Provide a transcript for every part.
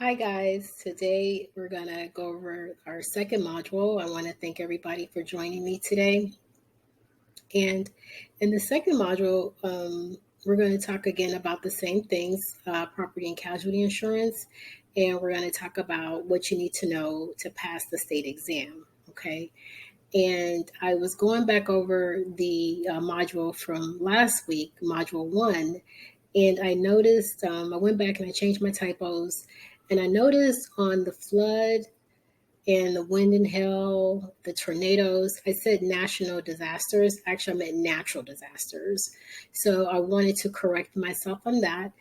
Hi guys, today we're going to go over our second module. I want to thank everybody for joining me today. And in the second module, we're going to talk again about the same things, property and casualty insurance, and we're going to talk about what you need to know to pass the state exam, okay? And I was going back over the module from last week, module 1, and I noticed, I went back and I changed my typos, and I noticed on the flood and the wind and hail, the tornadoes, I said national disasters. Actually, I meant natural disasters. So I wanted to correct myself on that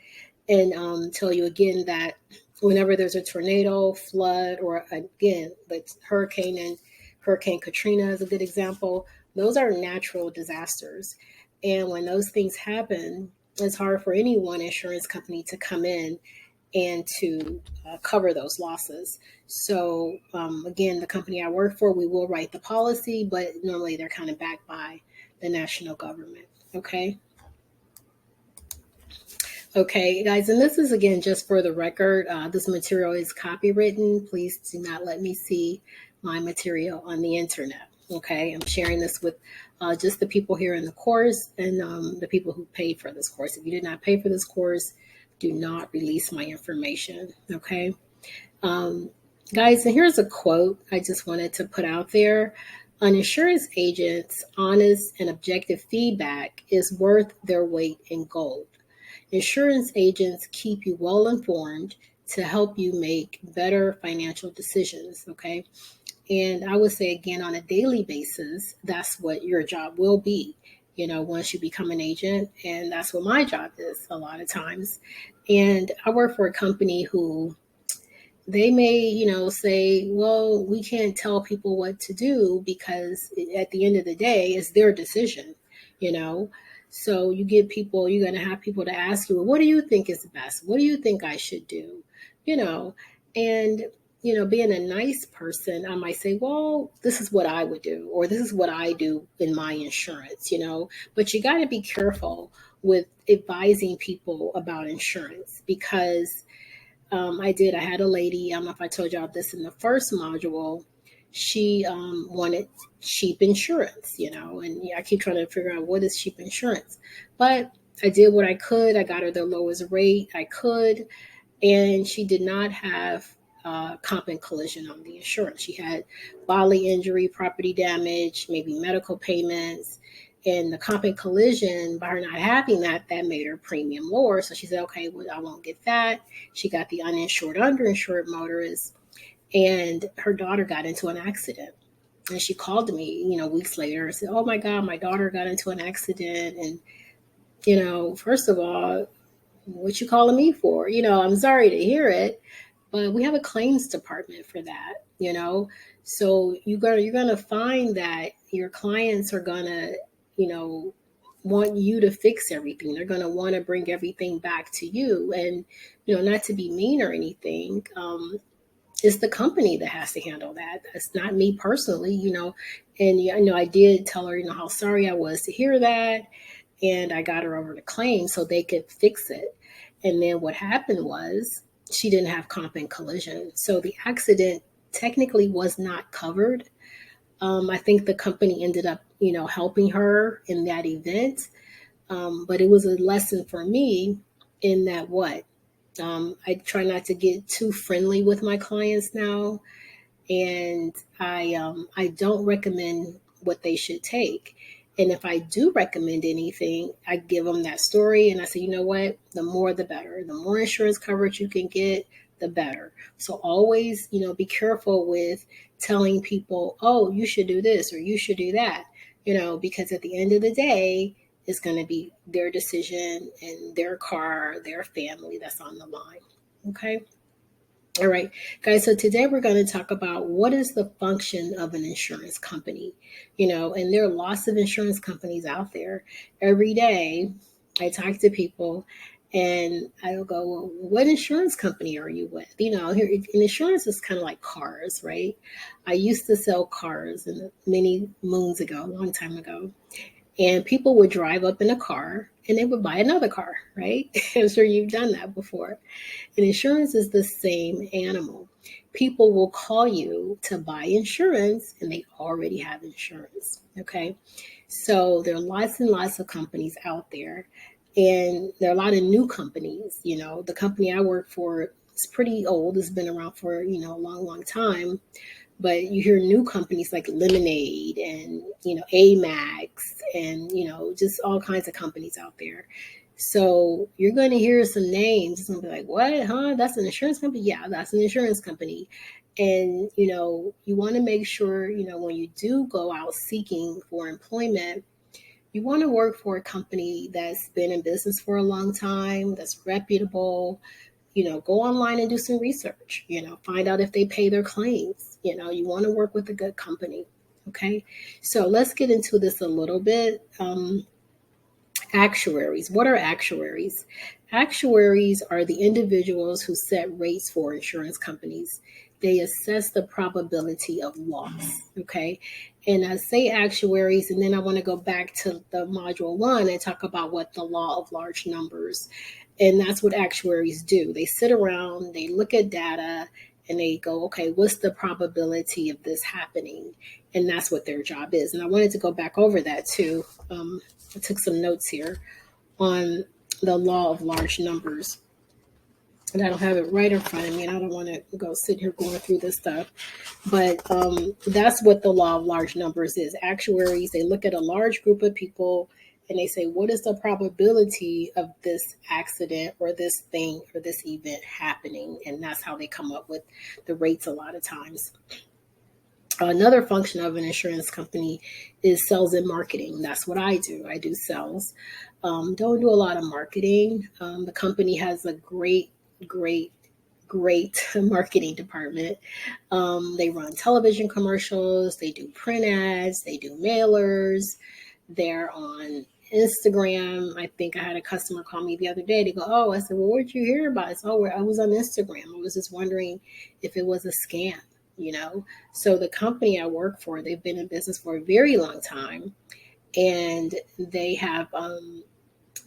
and tell you again that whenever there's a tornado, flood, or again, like Hurricane Katrina is a good example. Those are natural disasters. And when those things happen, it's hard for any one insurance company to come in and to cover those losses. So again, the company I work for, we will write the policy, but normally they're kind of backed by the national government. Okay. Okay, guys, and this is again just for the record. This material is copywritten. Please do not let me see my material on the internet. Okay, I'm sharing this with just the people here in the course and the people who paid for this course. If you did not pay for this course, do not release my information. Okay, guys, and here's a quote I just wanted to put out there. An insurance agent's honest and objective feedback is worth their weight in gold. Insurance agents keep you well informed to help you make better financial decisions, okay? And I would say again, on a daily basis, that's what your job will be, once you become an agent. And that's what my job is a lot of times. And I work for a company who they may, say, well, we can't tell people what to do because at the end of the day, it's their decision, you know. So you're going to have people to ask you, well, what do you think is best? What do you think I should do? You know, and, being a nice person, I might say, well, this is what I would do, or this is what I do in my insurance, but you got to be careful with advising people about insurance because I had a lady, I don't know if I told y'all this in the first module. She wanted cheap insurance, and I keep trying to figure out what is cheap insurance. But I did what I could. I got her the lowest rate I could. And she did not have comp and collision on the insurance. She had bodily injury, property damage, maybe medical payments. And the comp and collision, by her not having that made her premium lower. So she said, okay, well, I won't get that. She got the uninsured, underinsured motorist, and her daughter got into an accident. And she called me, weeks later and said, oh my God, my daughter got into an accident. And, first of all, what you calling me for? I'm sorry to hear it, but we have a claims department for that, So you're gonna find that your clients are gonna, want you to fix everything. They're gonna want to bring everything back to you, and not to be mean or anything. It's the company that has to handle that. It's not me personally, And I did tell her, how sorry I was to hear that, and I got her over to claim so they could fix it. And then what happened was she didn't have comp and collision. So the accident technically was not covered. I think the company ended up, helping her in that event. But it was a lesson for me in that I try not to get too friendly with my clients now. And I don't recommend what they should take. And if I do recommend anything, I give them that story and I say, you know what, the more the better. The more insurance coverage you can get, the better. So always, be careful with telling people, oh, you should do this or you should do that, because at the end of the day, it's going to be their decision and their car, their family that's on the line. Okay. All right, guys, so today we're going to talk about what is the function of an insurance company, and there are lots of insurance companies out there. Every day I talk to people and I'll go, well, what insurance company are you with? Here, insurance is kind of like cars, right? I used to sell cars many moons ago, a long time ago. And people would drive up in a car and they would buy another car, right? I'm sure you've done that before. And insurance is the same animal. People will call you to buy insurance and they already have insurance. Okay. So there are lots and lots of companies out there. And there are a lot of new companies. The company I work for is pretty old. It's been around for, a long, long time. But you hear new companies like Lemonade and, Amax and, just all kinds of companies out there. So you're going to hear some names. It's going to be like, what? Huh? That's an insurance company? Yeah, that's an insurance company. And, you want to make sure, when you do go out seeking for employment, you want to work for a company that's been in business for a long time, that's reputable. Go online and do some research, find out if they pay their claims. You want to work with a good company. Okay. So let's get into this a little bit. Actuaries. What are actuaries? Actuaries are the individuals who set rates for insurance companies. They assess the probability of loss. Okay. And I say actuaries, and then I want to go back to the module 1 and talk about what the law of large numbers. And that's what actuaries do. They sit around, they look at data, and they go, okay, what's the probability of this happening? And that's what their job is. And I wanted to go back over that too. I took some notes here on the law of large numbers. And I don't have it right in front of me, and I don't want to go sit here going through this stuff. But that's what the law of large numbers is. Actuaries, they look at a large group of people and they say, what is the probability of this accident or this thing or this event happening? And that's how they come up with the rates a lot of times. Another function of an insurance company is sales and marketing. That's what I do. I do sales. Don't do a lot of marketing. The company has a great marketing department. They run television commercials. They do print ads. They do mailers. They're on Instagram. I think I had a customer call me the other day. They go, oh, I said, well, where'd you hear about it? So, I was on Instagram. I was just wondering if it was a scam. So the company I work for, they've been in business for a very long time, and they have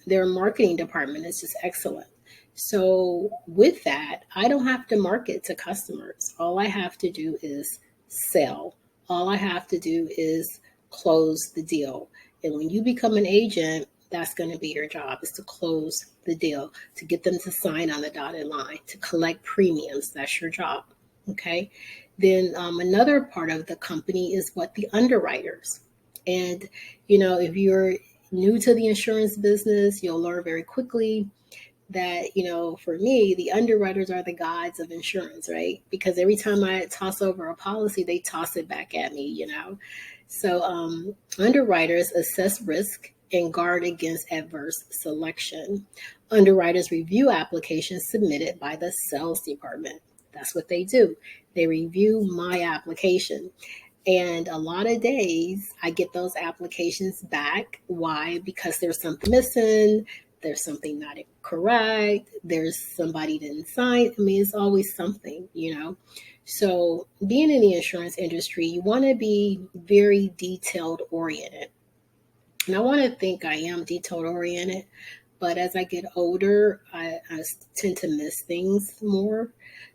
their marketing department is just excellent. So with that, I don't have to market to customers. All I have to do is sell. All I have to do is close the deal. And when you become an agent, that's going to be your job, is to close the deal, to get them to sign on the dotted line, to collect premiums. That's your job. Okay. Then another part of the company is what the underwriters. And, if you're new to the insurance business, you'll learn very quickly that, for me, the underwriters are the gods of insurance, right? Because every time I toss over a policy, they toss it back at me, So underwriters assess risk and guard against adverse selection. Underwriters review applications submitted by the sales department. That's what they do. They review my application. And a lot of days I get those applications back. Why? Because there's something missing. There's something not correct. There's somebody didn't sign. I mean, it's always something, So being in the insurance industry, you want to be very detailed oriented. And I want to think I am detailed oriented, but as I get older, I tend to miss things more.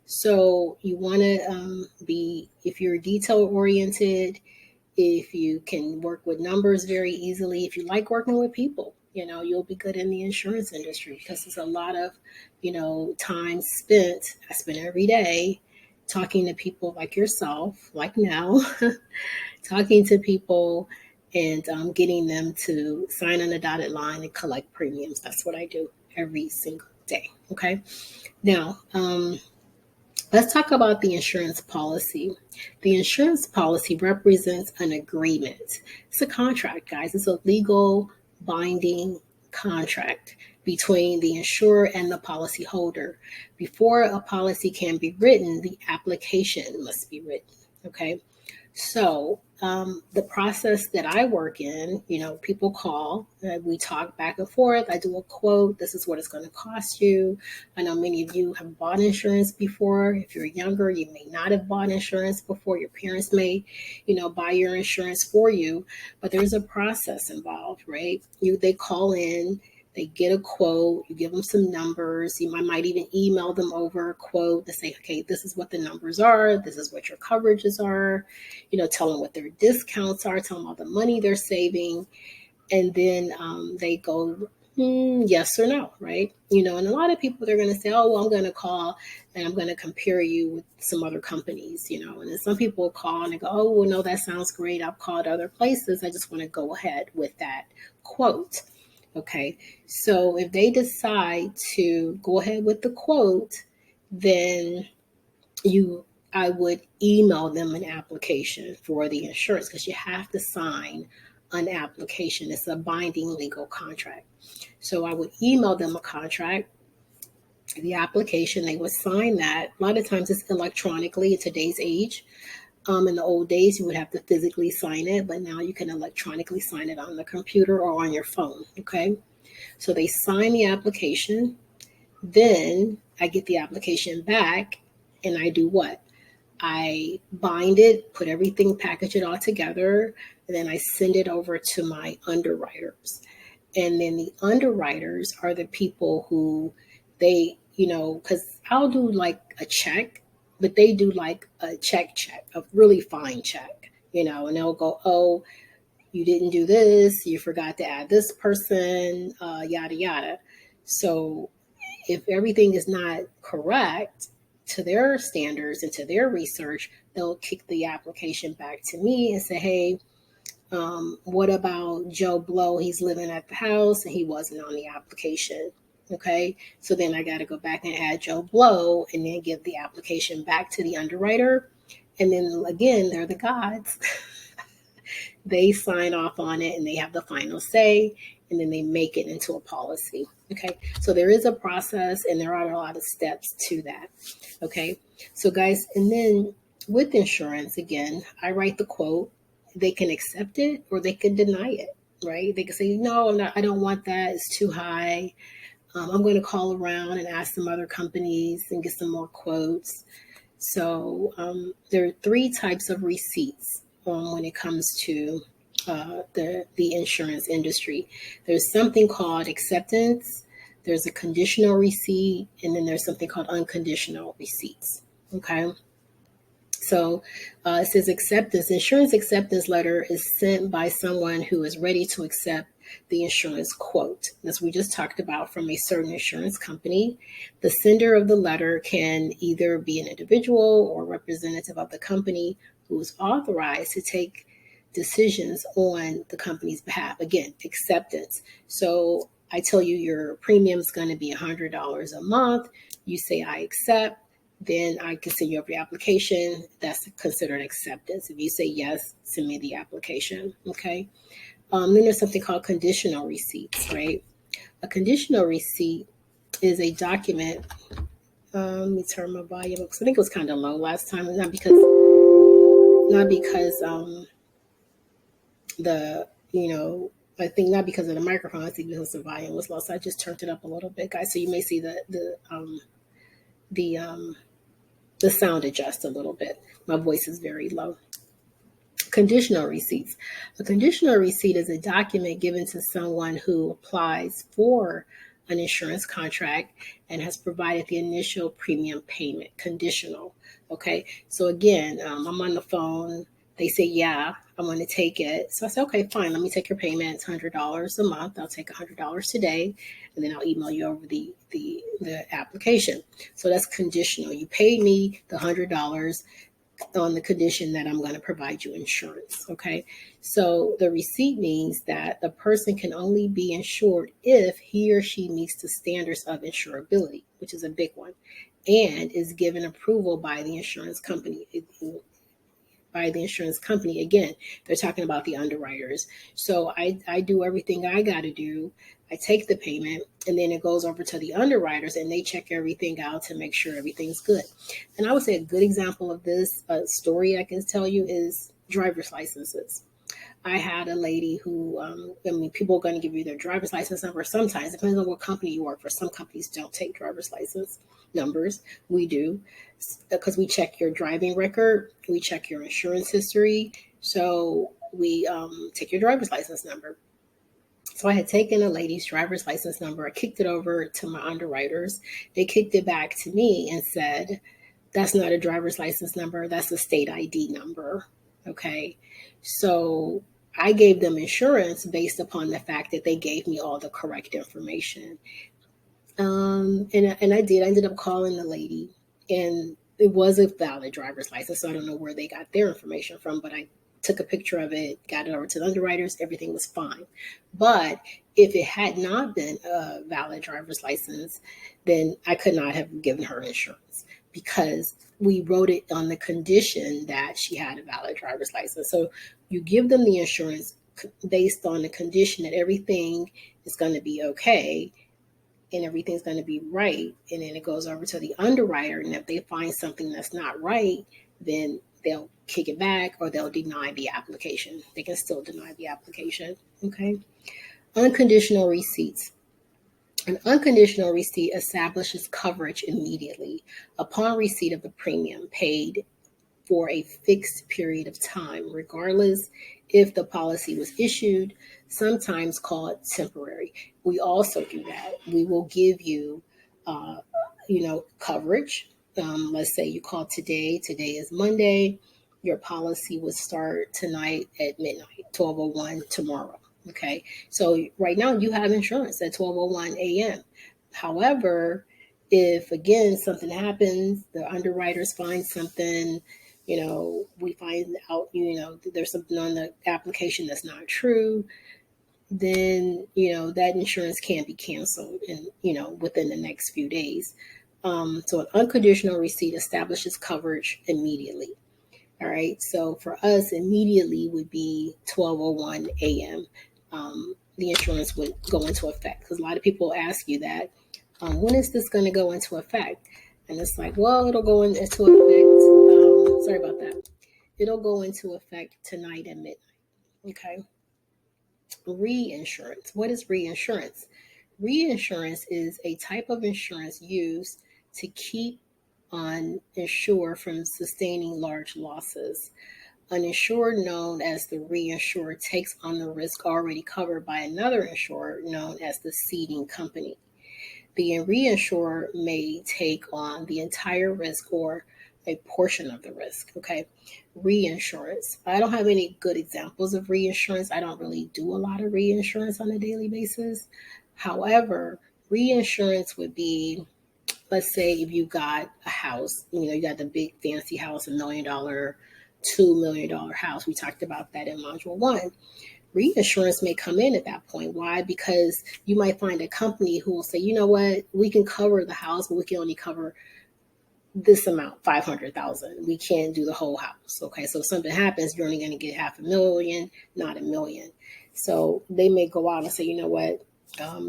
So you want to be, if you're detail oriented, if you can work with numbers very easily, if you like working with people, you'll be good in the insurance industry, because there's a lot of, time spent. I spend every day talking to people like yourself, like now, talking to people and getting them to sign on the dotted line and collect premiums. That's what I do every single day. Okay. Now, let's talk about the insurance policy. The insurance policy represents an agreement. It's a contract, guys. It's a legal binding contract between the insurer and the policyholder. Before a policy can be written, the application must be written. Okay. So the process that I work in, people call, we talk back and forth. I do a quote. This is what it's going to cost you. I know many of you have bought insurance before. If you're younger, you may not have bought insurance before. Your parents may, buy your insurance for you, but there's a process involved, right? They call in, They get a quote, you give them some numbers. You might even email them over a quote to say, okay, this is what the numbers are. This is what your coverages are. Tell them what their discounts are. Tell them all the money they're saving. And then they go, yes or no, right? And a lot of people, they're going to say, oh, well, I'm going to call and I'm going to compare you with some other companies, and then some people call and they go, oh, well, no, that sounds great. I've called other places. I just want to go ahead with that quote. Okay. So if they decide to go ahead with the quote, then I would email them an application for the insurance, because you have to sign an application. It's a binding legal contract. So I would email them a contract, the application. They would sign that. A lot of times it's electronically in today's age. In the old days, you would have to physically sign it, but now you can electronically sign it on the computer or on your phone. Okay. So they sign the application. Then I get the application back and I do what? I bind it, put everything, package it all together, and then I send it over to my underwriters. And then the underwriters are the people who they, because I'll do like a check, but they do like a check, a really fine check, and they'll go, oh, you didn't do this, you forgot to add this person, yada, yada. So if everything is not correct to their standards and to their research, they'll kick the application back to me and say, hey, what about Joe Blow? He's living at the house and he wasn't on the application. Okay. So then I got to go back and add Joe Blow and then give the application back to the underwriter. And then again, they're the gods. They sign off on it and they have the final say, and then they make it into a policy. Okay. So there is a process and there are a lot of steps to that. Okay. So guys, and then with insurance, again, I write the quote. They can accept it or they can deny it, right? They can say, no, I don't want that. It's too high. I'm going to call around and ask some other companies and get some more quotes. So there are 3 types of receipts when it comes to the insurance industry. There's something called acceptance, there's a conditional receipt, and then there's something called unconditional receipts. Okay. So it says acceptance. Insurance acceptance letter is sent by someone who is ready to accept the insurance quote, as we just talked about, from a certain insurance company. The sender of the letter can either be an individual or representative of the company who is authorized to take decisions on the company's behalf. Again, acceptance. So I tell you your premium is going to be $100 a month. You say, I accept. Then I can send you over the application. That's considered acceptance. If you say yes, send me the application. Okay. Then there's something called conditional receipts, right? A conditional receipt is a document. Let me turn my volume up because I think it was kind of low last time. Not because I think not because of the microphone. I think because the volume was low. So I just turned it up a little bit, guys. So you may see the sound adjust a little bit. My voice is very low. Conditional receipts. A conditional receipt is a document given to someone who applies for an insurance contract and has provided the initial premium payment. Conditional. Okay. So again, I'm on the phone. They say, yeah, I want to take it. So I say, okay, fine. Let me take your payment. It's $100 a month. I'll take $100 today, and then I'll email you over the application. So that's conditional. You paid me the $100 on the condition that I'm going to provide you insurance. Okay. So the receipt means that the person can only be insured if he or she meets the standards of insurability, which is a big one, and is given approval by the insurance company. Again, they're talking about the underwriters. So I do everything I got to do. I take the payment and then it goes over to the underwriters and they check everything out to make sure everything's good. And I would say a good example of this story I can tell you is driver's licenses. I had a lady who, people are going to give you their driver's license number sometimes. It depends on what company you work for. Some companies don't take driver's license numbers. We do, because we check your driving record. We check your insurance history. So we take your driver's license number. So I had taken a lady's driver's license number. I kicked it over to my underwriters. They kicked it back to me and said, that's not a driver's license number. That's a state ID number. Okay. So I gave them insurance based upon the fact that they gave me all the correct information. And I did. I ended up calling the lady, and it was a valid driver's license. So I don't know where they got their information from, but I took a picture of it, got it over to the underwriters. Everything was fine. But if it had not been a valid driver's license, then I could not have given her insurance because we wrote it on the condition that she had a valid driver's license. So you give them the insurance based on the condition that everything is going to be okay and everything's going to be right. And then it goes over to the underwriter. And if they find something that's not right, then they'll kick it back or they'll deny the application. They can still deny the application. Okay. Unconditional receipts. An unconditional receipt establishes coverage immediately upon receipt of the premium paid for a fixed period of time, regardless if the policy was issued, sometimes called temporary. We also do that. We will give you, coverage. Let's say you call today. Today is Monday. Your policy would start tonight at midnight, 12:01 tomorrow. Okay. So right now you have insurance at 12:01 a.m. However, if again something happens, the underwriters find something, we find out, there's something on the application that's not true, then, that insurance can be canceled within the next few days. So an unconditional receipt establishes coverage immediately. All right. So for us, immediately would be 12:01 a.m. The insurance would go into effect because a lot of people ask you that. When is this going to go into effect? And it's like, well, it'll go into effect. Sorry about that. It'll go into effect tonight at midnight. Okay. Reinsurance. What is reinsurance? Reinsurance is a type of insurance used to keep an insured from sustaining large losses. An insured known as the reinsurer takes on the risk already covered by another insurer known as the ceding company. The reinsurer may take on the entire risk or a portion of the risk. Okay. Reinsurance. I don't have any good examples of reinsurance. I don't really do a lot of reinsurance on a daily basis. However, reinsurance would be, let's say if you got a house, you got the big fancy house, $1 million, $2 million house. We talked about that in module 1. Reinsurance may come in at that point. Why? Because you might find a company who will say, you know what, we can cover the house, but we can only cover this amount, 500,000. We can't do the whole house. Okay. So if something happens, you're only going to get $500,000, not $1 million. So they may go out and say, you know what,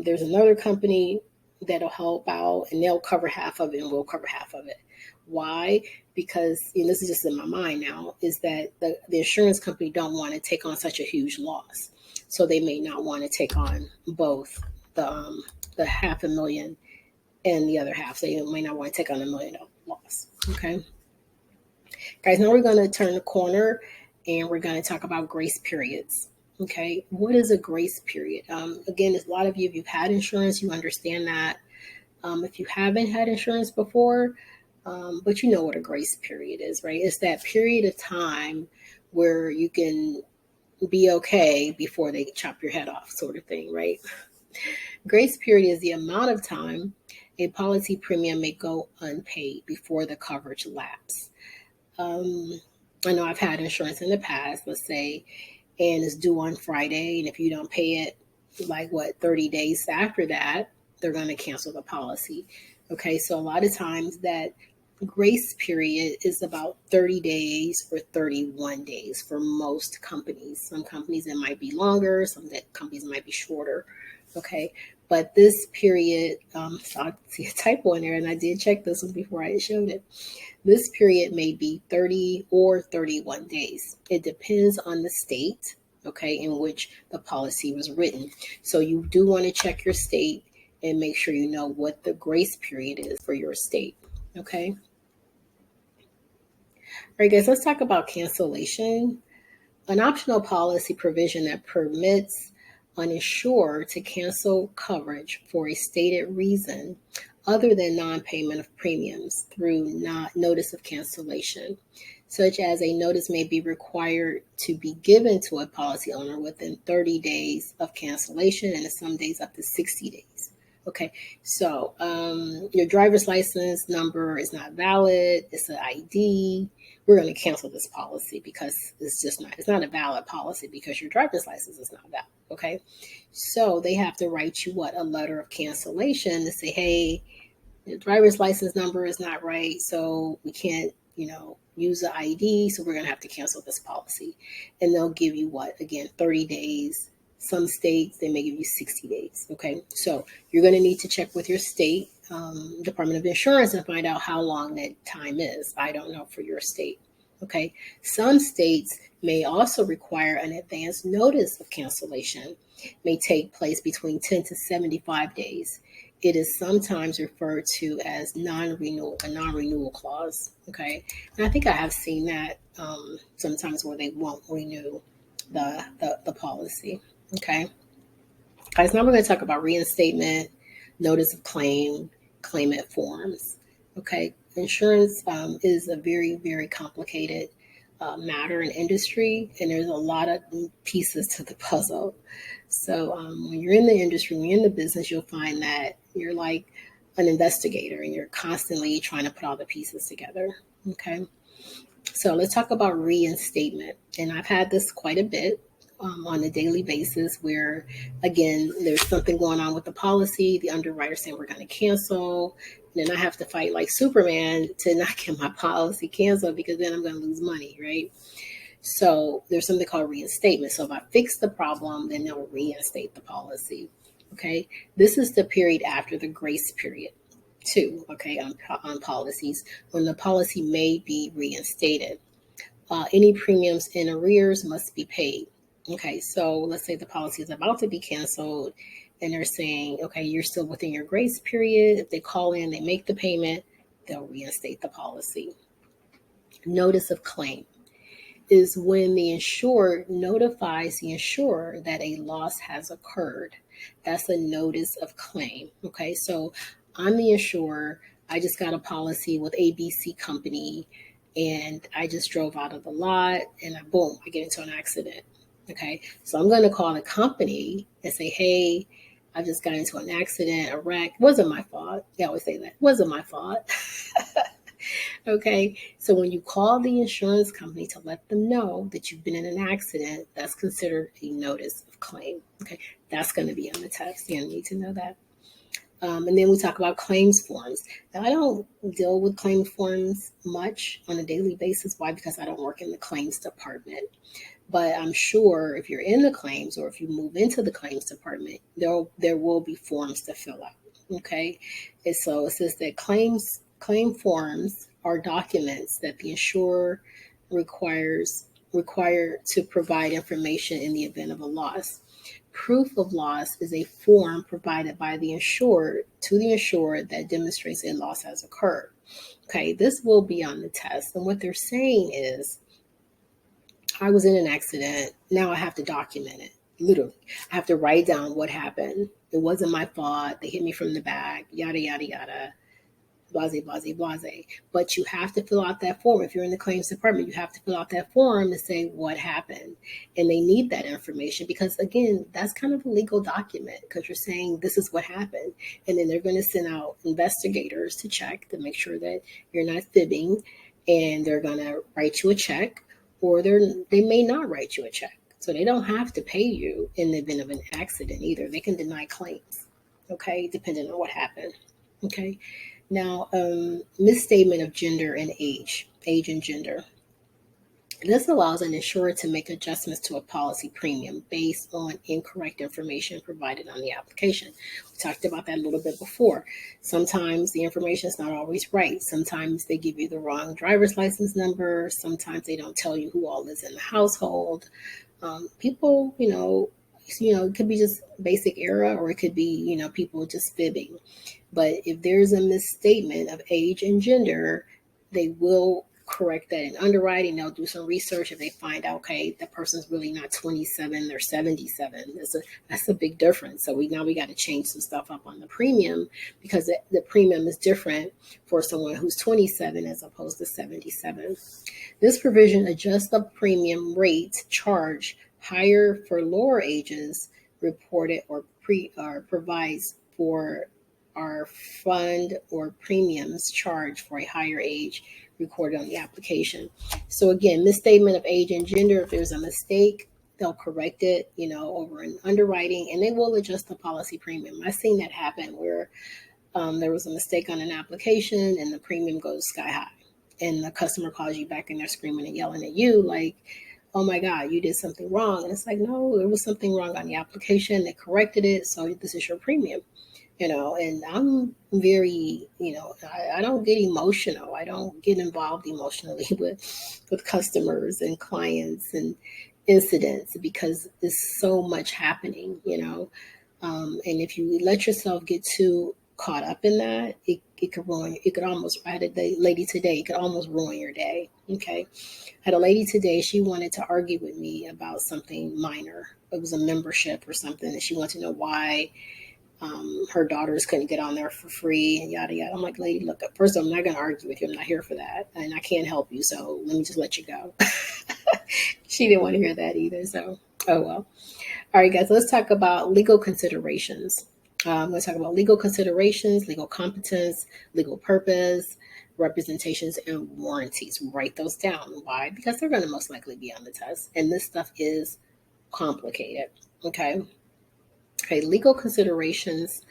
there's another company that'll help out and they'll cover half of it and we'll cover half of it. Why? Because, this is just in my mind now, is that the insurance company don't want to take on such a huge loss. So they may not want to take on both the $500,000 and the other half. So you may not want to take on $1 million loss. Okay. Guys, now we're going to turn the corner and we're going to talk about grace periods. Okay. What is a grace period? Again, a lot of you, if you've had insurance, you understand that. If you haven't had insurance before, but you know what a grace period is, right? It's that period of time where you can be okay before they chop your head off, sort of thing, right? Grace period is the amount of time a policy premium may go unpaid before the coverage lapse. I know I've had insurance in the past, let's say, and it's due on Friday. And if you don't pay it, 30 days after that, they're going to cancel the policy. Okay, so a lot of times that grace period is about 30 days or 31 days for most companies. Some companies it might be longer, some companies might be shorter. Okay, but this period, so I see a typo in there, and I did check this one before I showed it. This period may be 30 or 31 days. It depends on the state, okay, in which the policy was written. So you do want to check your state and make sure you know what the grace period is for your state, okay? All right, guys, let's talk about cancellation. An optional policy provision that permits uninsured to cancel coverage for a stated reason other than non-payment of premiums through not notice of cancellation, such as a notice may be required to be given to a policy owner within 30 days of cancellation and in some days up to 60 days. Okay, so your driver's license number is not valid. It's an ID. We're going to cancel this policy because it's not a valid policy because your driver's license is not valid. Okay, so they have to write you a letter of cancellation to say, hey, your driver's license number is not right, so we can't, use the ID, so we're going to have to cancel this policy. And they'll give you 30 days. Some states, they may give you 60 days. Okay, so you're going to need to check with your state Department of Insurance and find out how long that time is. I don't know for your state. Okay, some states may also require an advance notice of cancellation. May take place between 10 to 75 days. It is sometimes referred to as a non-renewal clause. Okay, and I think I have seen that sometimes where they won't renew the policy. Okay, guys, now we're going to talk about reinstatement, notice of claim, claimant forms. Okay, insurance is a very, very complicated matter in industry, and there's a lot of pieces to the puzzle. So when you're in the industry, when you're in the business, you'll find that you're like an investigator and you're constantly trying to put all the pieces together. Okay, so let's talk about reinstatement. And I've had this quite a bit on a daily basis where, again, there's something going on with the policy. The underwriter saying we're going to cancel. And then I have to fight like Superman to not get my policy canceled because then I'm going to lose money, right? So there's something called reinstatement. So if I fix the problem, then they'll reinstate the policy. Okay. This is the period after the grace period too. Okay. On policies when the policy may be reinstated. Any premiums in arrears must be paid. Okay. So let's say the policy is about to be canceled and they're saying, okay, you're still within your grace period. If they call in, they make the payment, they'll reinstate the policy. Notice of claim is when the insured notifies the insurer that a loss has occurred. That's a notice of claim. Okay, so I'm the insurer. I just got a policy with ABC company and I just drove out of the lot and I get into an accident. Okay, so I'm going to call the company and say, hey, I just got into an accident, a wreck. Wasn't my fault. They always say that. Wasn't my fault. Okay, so when you call the insurance company to let them know that you've been in an accident, that's considered a notice of claim. Okay, that's going to be on the test. You need to know that. And then we talk about claims forms. Now, I don't deal with claim forms much on a daily basis. Why? Because I don't work in the claims department. But I'm sure if you're in the claims or if you move into the claims department, there will be forms to fill out. Okay, and so it says that claim forms are documents that the insurer required to provide information in the event of a loss. Proof of loss is a form provided by the insured to the insured that demonstrates a loss has occurred. Okay, this will be on the test. And what they're saying is, I was in an accident. Now I have to document it. Literally, I have to write down what happened. It wasn't my fault. They hit me from the back, yada, yada, yada. Blase, blase, blase. But you have to fill out that form. If you're in the claims department, you have to fill out that form to say what happened. And they need that information because, again, that's kind of a legal document because you're saying this is what happened. And then they're going to send out investigators to check to make sure that you're not fibbing. And they're going to write you a check or they may not write you a check. So they don't have to pay you in the event of an accident either. They can deny claims, okay, depending on what happened, okay? Now, misstatement of gender and age and gender. This allows an insurer to make adjustments to a policy premium based on incorrect information provided on the application. We talked about that a little bit before. Sometimes the information is not always right. Sometimes they give you the wrong driver's license number. Sometimes they don't tell you who all is in the household. People, it could be just basic error or it could be, people just fibbing. But if there's a misstatement of age and gender, they will correct that in underwriting. They'll do some research. If they find out, okay, that person's really not 27, they're 77. That's a big difference. So we got to change some stuff up on the premium, because the premium is different for someone who's 27 as opposed to 77. This provision adjusts the premium rate charge higher for lower ages reported or provides for our fund or premiums charged for a higher age recorded on the application. So again, misstatement of age and gender, if there's a mistake, they'll correct it, over in underwriting, and they will adjust the policy premium. I've seen that happen where there was a mistake on an application and the premium goes sky high. And the customer calls you back and they're screaming and yelling at you like, oh my God, you did something wrong. And it's like, no, there was something wrong on the application. They corrected it. So this is your premium. And I'm very, I don't get emotional. I don't get involved emotionally with customers and clients and incidents, because there's so much happening, and if you let yourself get too caught up in that, it could ruin, it could almost, I had a lady today, it could almost ruin your day. Okay. I had a lady today, she wanted to argue with me about something minor. It was a membership or something, and she wanted to know why her daughters couldn't get on there for free and yada yada. I'm like, lady, look, first of all, I'm not going to argue with you. I'm not here for that, and I can't help you. So let me just let you go. She didn't want to hear that either. So, oh well. All right, guys, let's talk about legal considerations. I'm going to talk about legal considerations, legal competence, legal purpose, representations, and warranties. Write those down. Why? Because they're going to most likely be on the test, and this stuff is complicated. Okay. Okay, legal considerations.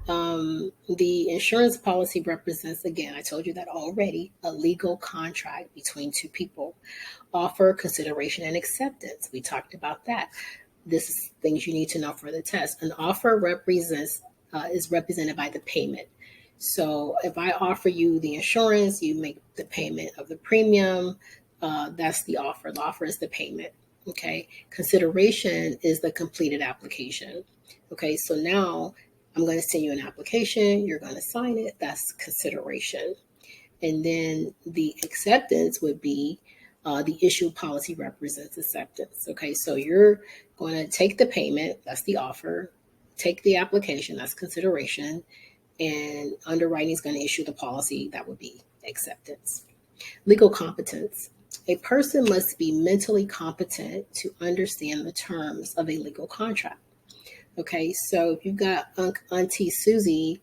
The insurance policy represents, again, I told you that already, a legal contract between two people. Offer, consideration, and acceptance. We talked about that. This is things you need to know for the test. An offer is represented by the payment. So if I offer you the insurance, you make the payment of the premium. That's the offer. The offer is the payment. Okay. Consideration is the completed application. Okay. So now I'm going to send you an application. You're going to sign it. That's consideration. And then the acceptance would be the issue policy represents acceptance. Okay. So you're going to take the payment. That's the offer. Take the application. That's consideration. And underwriting is going to issue the policy. That would be acceptance. Legal competence. A person must be mentally competent to understand the terms of a legal contract. Okay, so if you've got Auntie Susie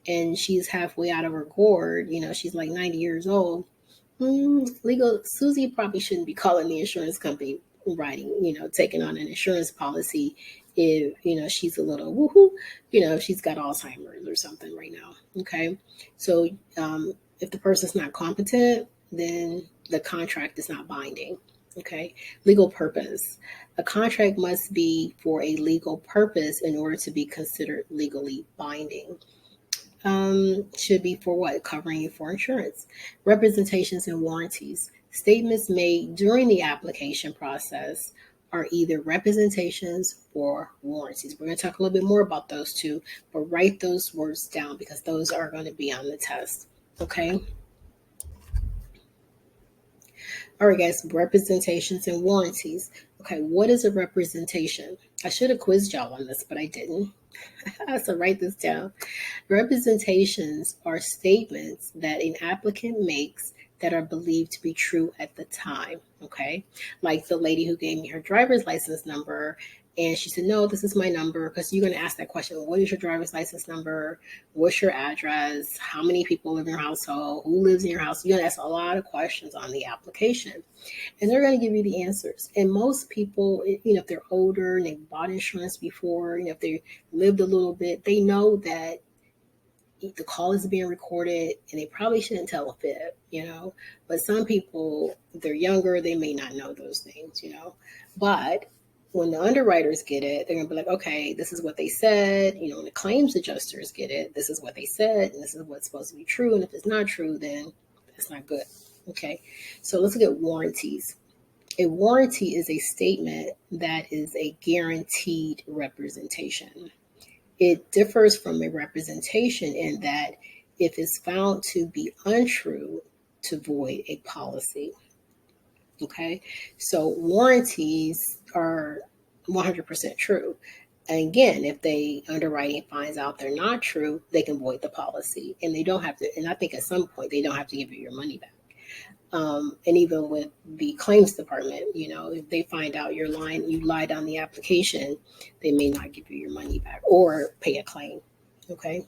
and she's halfway out of her gourd, she's like 90 years old, legal Susie probably shouldn't be calling the insurance company writing, taking on an insurance policy if, she's a little woohoo, if she's got Alzheimer's or something right now. Okay, so if the person's not competent, then the contract is not binding. Okay. Legal purpose. A contract must be for a legal purpose in order to be considered legally binding. Should be for what? Covering you for insurance. Representations and warranties. Statements made during the application process are either representations or warranties. We're going to talk a little bit more about those two, but write those words down because those are going to be on the test. Okay. All right, guys, representations and warranties. Okay, what is a representation? I should have quizzed y'all on this, but I didn't. So write this down. Representations are statements that an applicant makes that are believed to be true at the time. Okay, like the lady who gave me her driver's license number. And she said, no, this is my number, because you're going to ask that question. What is your driver's license number? What's your address? How many people live in your household? Who lives in your house? You're going to ask a lot of questions on the application. And they're going to give you the answers. And most people, if they're older and they've bought insurance before, if they lived a little bit, they know that the call is being recorded and they probably shouldn't tell a fib, But some people, if they're younger, they may not know those things, But when the underwriters get it, they're going to be like, okay, this is what they said. When the claims adjusters get it, this is what they said, and this is what's supposed to be true. And if it's not true, then it's not good. Okay, so let's look at warranties. A warranty is a statement that is a guaranteed representation. It differs from a representation in that if it's found to be untrue, to void a policy. Okay, so warranties are 100% true. And again, if they underwriting finds out they're not true, they can void the policy, and they don't have to. And I think at some point they don't have to give you your money back. And even with the claims department, if they find out you lied on the application, they may not give you your money back or pay a claim. Okay.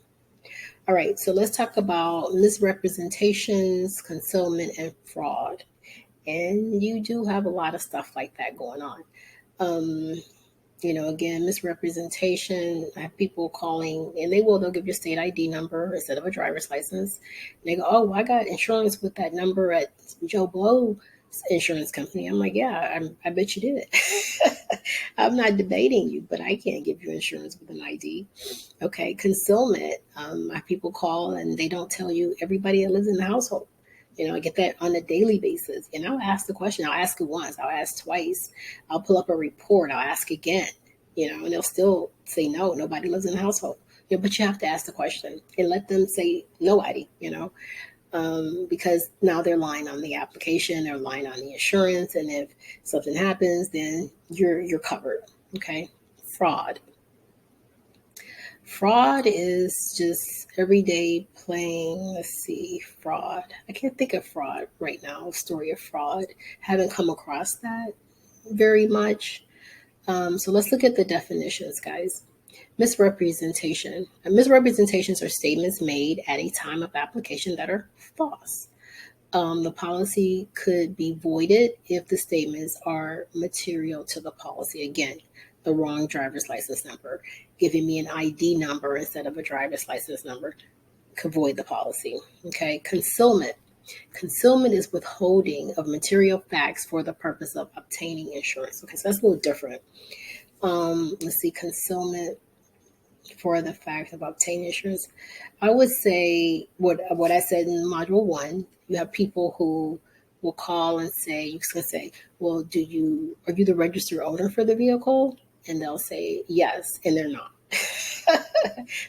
All right. So let's talk about misrepresentations, concealment, and fraud. And you do have a lot of stuff like that going on. Um, again, misrepresentation. I have people calling, and they'll give you a state ID number instead of a driver's license. And they go, "Oh, I got insurance with that number at Joe Blow's insurance company." I'm like, "Yeah, I bet you did." I'm not debating you, but I can't give you insurance with an ID. Okay, concealment. I have people call and they don't tell you everybody that lives in the household. I get that on a daily basis. And I'll ask the question. I'll ask it once. I'll ask twice. I'll pull up a report. I'll ask again. And they'll still say no. Nobody lives in the household. But you have to ask the question and let them say nobody. Because now they're lying on the application. They're lying on the insurance. And if something happens, then you're covered. Okay, fraud. Fraud is just everyday playing. Let's see, fraud. I can't think of fraud right now, story of fraud. Haven't come across that very much. So let's look at the definitions, guys. Misrepresentation. Misrepresentations are statements made at a time of application that are false. The policy could be voided if the statements are material to the policy. Again, the wrong driver's license number, giving me an ID number instead of a driver's license number could void the policy. Okay, concealment. Concealment is withholding of material facts for the purpose of obtaining insurance. Okay, so that's a little different. Let's see, concealment for the fact of obtaining insurance. I would say what I said in module 1. You have people who will call and say, you can say, "Well, are you the registered owner for the vehicle?" And they'll say yes, and they're not.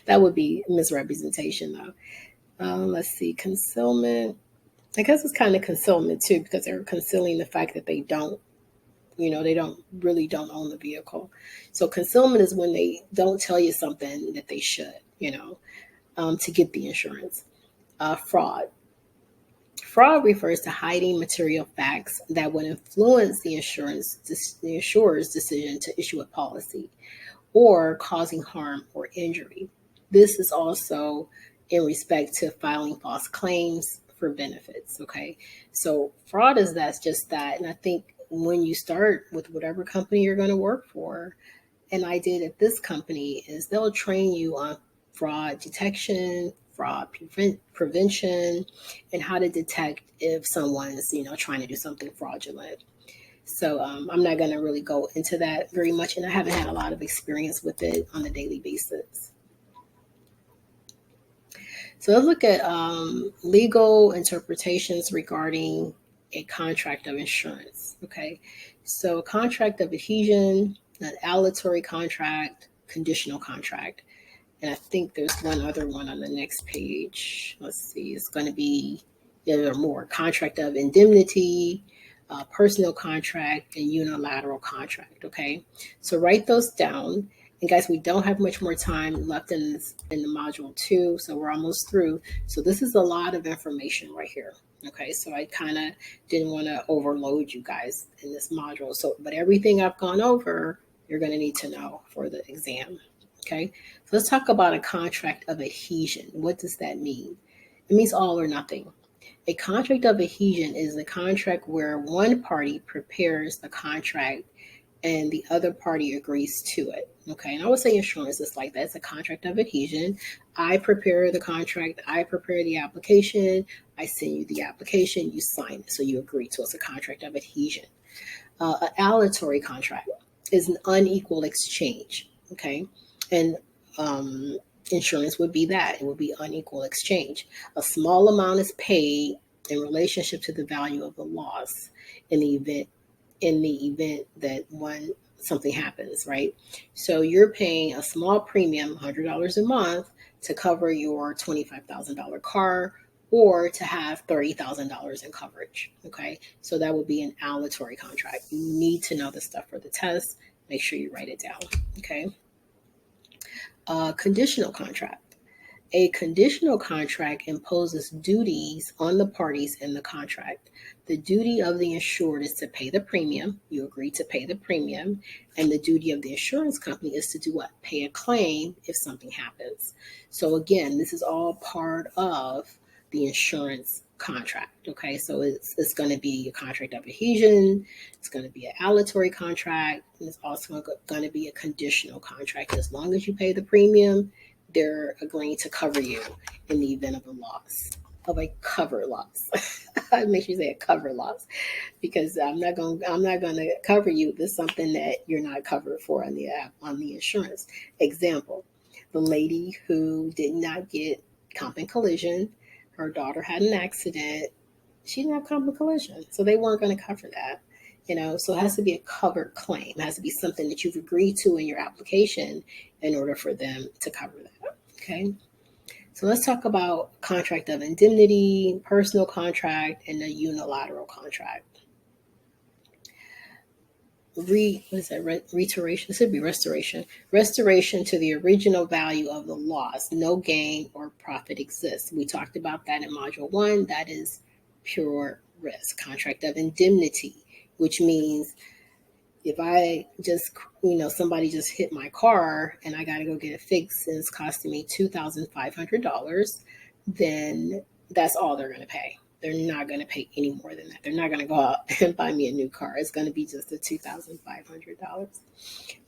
That would be misrepresentation, though. Let's see, concealment. I guess it's kind of concealment too, because they're concealing the fact that they don't own the vehicle. So concealment is when they don't tell you something that they should, to get the insurance. Fraud. Fraud refers to hiding material facts that would influence the insurer's decision to issue a policy or causing harm or injury. This is also in respect to filing false claims for benefits. Okay, so fraud is just that. And I think when you start with whatever company you're going to work for, and I did at this company, is they'll train you on fraud detection, fraud prevention, and how to detect if someone's trying to do something fraudulent. So I'm not going to really go into that very much, and I haven't had a lot of experience with it on a daily basis. So let's look at legal interpretations regarding a contract of insurance. Okay, so a contract of adhesion, an aleatory contract, conditional contract. And I think there's one other one on the next page. Let's see, it's going to be, there are more: contract of indemnity, personal contract, and unilateral contract. Okay, so write those down. And guys, we don't have much more time left in the module 2, so we're almost through. So this is a lot of information right here. Okay, so I kind of didn't want to overload you guys in this module. So, but everything I've gone over, you're going to need to know for the exam. Okay, so let's talk about a contract of adhesion. What does that mean? It means all or nothing. A contract of adhesion is a contract where one party prepares the contract and the other party agrees to it. Okay, and I would say insurance is like that. It's a contract of adhesion. I prepare the contract, I prepare the application, I send you the application, you sign it, so you agree to it. It's a contract of adhesion. An aleatory contract is an unequal exchange. Okay, and insurance would be that. It would be unequal exchange. A small amount is paid in relationship to the value of the loss in the event that something happens, right? So you're paying a small premium, $100 a month, to cover your $25,000 car or to have $30,000 in coverage. Okay, so that would be an aleatory contract. You need to know the stuff for the test. Make sure you write it down. Okay, conditional contract. A conditional contract imposes duties on the parties in the contract. The duty of the insured is to pay the premium. You agree to pay the premium. And the duty of the insurance company is to do what? Pay a claim if something happens. So again, this is all part of the insurance contract. Okay, so it's going to be a contract of adhesion, it's going to be an aleatory contract, and it's also going to be a conditional contract. As long as you pay the premium, they're agreeing to cover you in the event of a loss, of a cover loss. I make sure you say a cover loss, because I'm not going to cover you if it's something that you're not covered for on the insurance. Example: the lady who did not get comp and collision, her daughter had an accident. She didn't have comp and collision, so they weren't going to cover that. So it has to be a covered claim. It has to be something that you've agreed to in your application in order for them to cover that. Okay. So let's talk about contract of indemnity, personal contract, and a unilateral contract. Restoration. It should be restoration. Restoration to the original value of the loss. No gain or profit exists. We talked about that in Module 1. That is pure risk. Contract of indemnity, which means if I just, somebody just hit my car and I got to go get it fixed and it's costing me $2,500, then that's all they're going to pay. They're not going to pay any more than that. They're not going to go out and buy me a new car. It's going to be just the $2,500.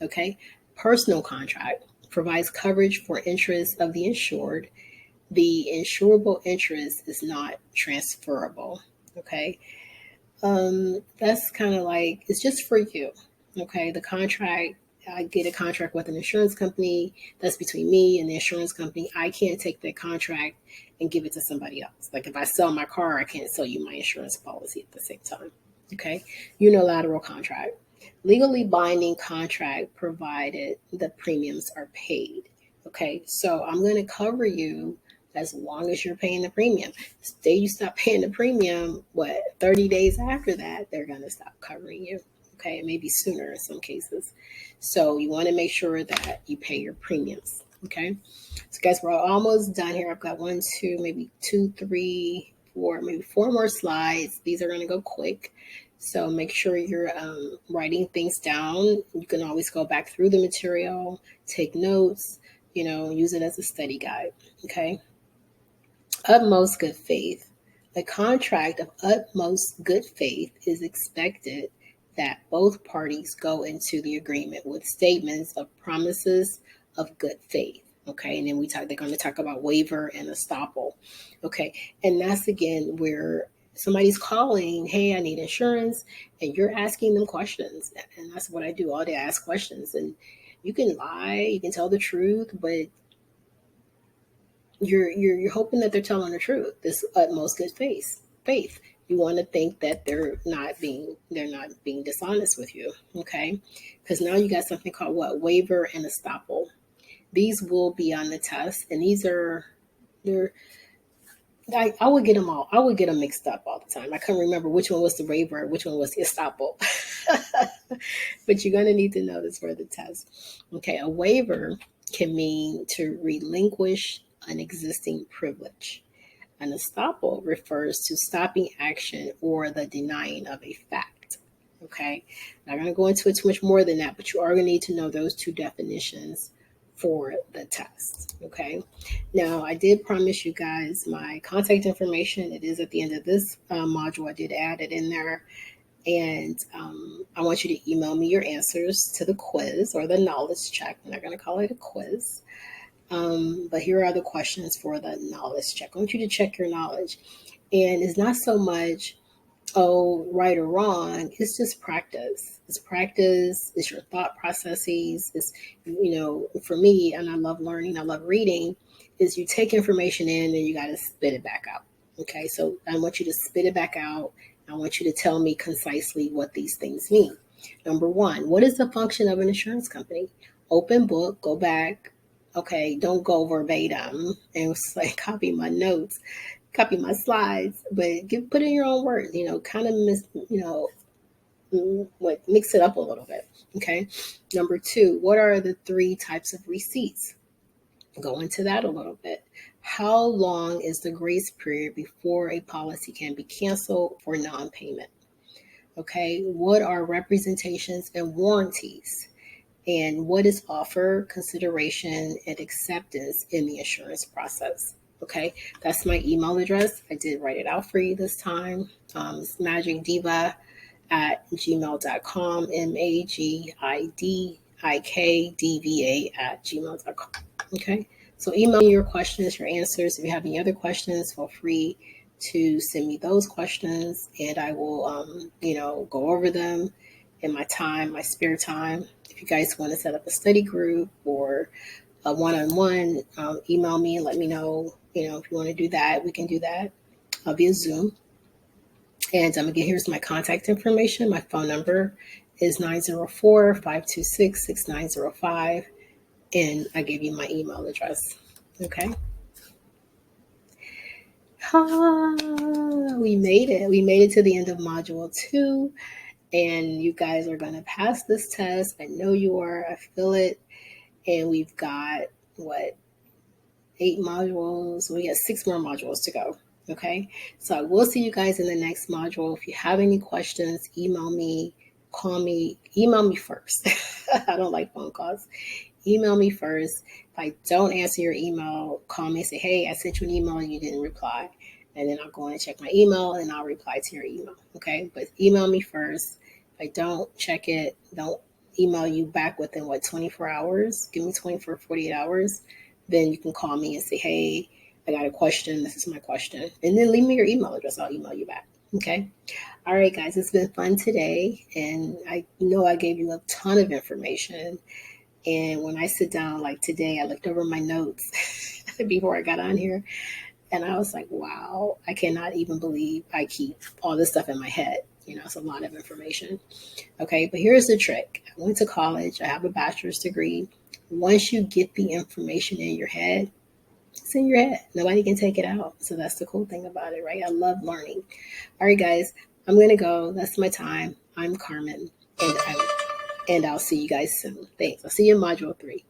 Okay. Personal contract provides coverage for interests of the insured. The insurable interest is not transferable. Okay. That's kind of like, it's just for you. Okay. The contract, I get a contract with an insurance company. That's between me and the insurance company. I can't take that contract and give it to somebody else. Like if I sell my car, I can't sell you my insurance policy at the same time. Okay. Unilateral contract, legally binding contract provided the premiums are paid. Okay. So I'm going to cover you as long as you're paying the premium. The day you stop paying the premium, 30 days after that, they're going to stop covering you. Okay, it may be sooner in some cases. So you want to make sure that you pay your premiums. Okay, so guys, we're almost done here. I've got 1, 2, maybe 2, 3, 4, maybe 4 more slides. These are going to go quick. So make sure you're writing things down. You can always go back through the material, take notes, use it as a study guide. Okay. Utmost good faith. A contract of utmost good faith is expected that both parties go into the agreement with statements of promises of good faith. Okay, and then they're going to talk about waiver and estoppel. Okay, and that's again where somebody's calling, hey, I need insurance, and you're asking them questions. And that's what I do all day. I ask questions, and you can lie, you can tell the truth, but you're hoping that they're telling the truth. This utmost good faith. You want to think that they're not being dishonest with you. Okay, because now you got something called waiver and estoppel. These will be on the test, and I would get them all. I would get them mixed up all the time. I couldn't remember which one was the waiver and which one was the estoppel. But you're going to need to know this for the test. Okay, a waiver can mean to relinquish an existing privilege. An estoppel refers to stopping action or the denying of a fact. Okay, not going to go into it too much more than that, but you are going to need to know those two definitions for the test. Okay, now I did promise you guys my contact information. It is at the end of this module. I did add it in there. And I want you to email me your answers to the quiz or the knowledge check. I'm not going to call it a quiz. But here are the questions for the knowledge check. I want you to check your knowledge. And it's not so much, right or wrong. It's just practice. It's practice. It's your thought processes. It's, for me, and I love learning, I love reading, is you take information in and you got to spit it back out. Okay, so I want you to spit it back out. I want you to tell me concisely what these things mean. Number 1, what is the function of an insurance company? Open book, go back. Okay, don't go verbatim and copy my notes. copy my slides, but put in your own words, kind of mix it up a little bit. Okay. Number two, what are the three types of receipts? Go into that a little bit. How long is the grace period before a policy can be canceled for non-payment? Okay. What are representations and warranties? And what is offer, consideration, and acceptance in the insurance process? Okay, that's my email address. I did write it out for you this time. It's magicdiva@gmail.com, magidikdva@gmail.com. Okay, so email me your questions, your answers. If you have any other questions, feel free to send me those questions, and I will, go over them in my time, my spare time. If you guys want to set up a study group or a one-on-one, email me and let me know. If you want to do that, we can do that via Zoom. And again, here's my contact information. My phone number is 904-526-6905. And I gave you my email address. Okay. We made it. We made it to the end of module 2. And you guys are going to pass this test. I know you are. I feel it. And we've got, 8 modules? We got 6 more modules to go. Okay. So I will see you guys in the next module. If you have any questions, email me, call me, email me first. I don't like phone calls. Email me first. If I don't answer your email, call me and say, hey, I sent you an email and you didn't reply. And then I'll go in and check my email and I'll reply to your email. Okay. But email me first. If I don't check it, don't email you back within 24 hours. Give me 24, 48 hours. Then you can call me and say, hey, I got a question. This is my question. And then leave me your email address. I'll email you back. Okay. All right, guys, it's been fun today. And I know I gave you a ton of information. And when I sit down, like today, I looked over my notes before I got on here. And I was like, wow, I cannot even believe I keep all this stuff in my head. It's a lot of information. Okay, but here's the trick. I went to college. I have a bachelor's degree. Once you get the information in your head, it's in your head. Nobody can take it out. So that's the cool thing about it, right? I love learning. All right, guys, I'm going to go. That's my time. I'm Carmen, and I'll see you guys soon. Thanks. I'll see you in module 3.